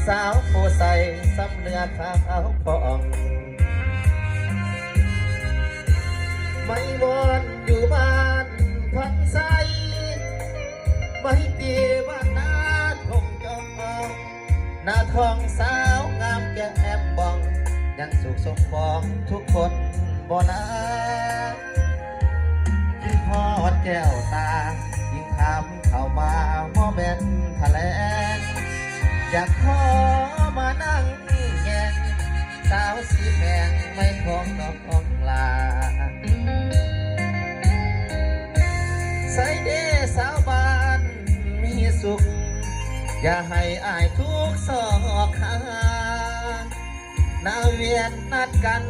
สาวผู้ใส่ซ้ำเนื้อขาวพองไม่วอนอยู่บ้านพักใสไม่ตีบ้านนาทงจองหน้าทองสาวงามแก้มบองยังสุขสมบองทุกคนบ่นายิ่งพอดแก้วตายิ่งคำเข้ามาหม้อแบนทะเลอยากขอมานั่งแงงสาวสีแพงไม่ของดอกลาใส่เดสาวบ้านมีสุขอย่าให้อายทุกซอกหานาเวียนนัดกัน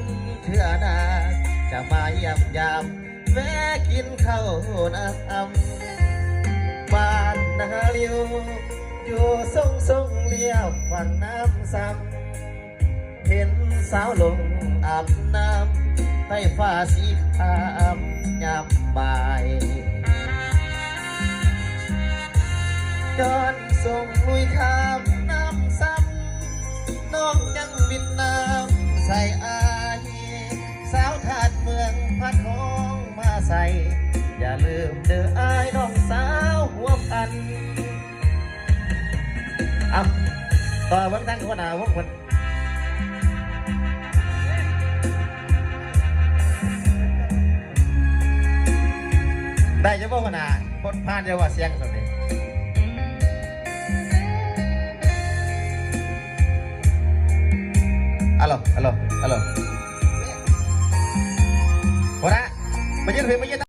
เถื่อนาจะมาเยี่ยมยามแวะกินข้าวน้ำบ้านนาลิวอยู่ทรงเลี้ยวฝั่งน้ำซ้ำเห็นสาวลงอาบน้ำให้ฟ้าสีครามยามบ่ายย้อนส่งลุยข้ามน้ำซ้ำน้องยังบิดน้ำใส่อายสาวถาดเมืองพัดห้องมาใส่อย่าลืมเด้ออายน้องสาวหัวพันเอาต่อเบื้องตั้งหัวหน้าวงคนได้จะบอกหัวหน้าคนพานจะว่าเสียงสุดเลยฮัลโหลฮัลโหลฮัลโหลหัวหน้ามายืนเพียงมายืน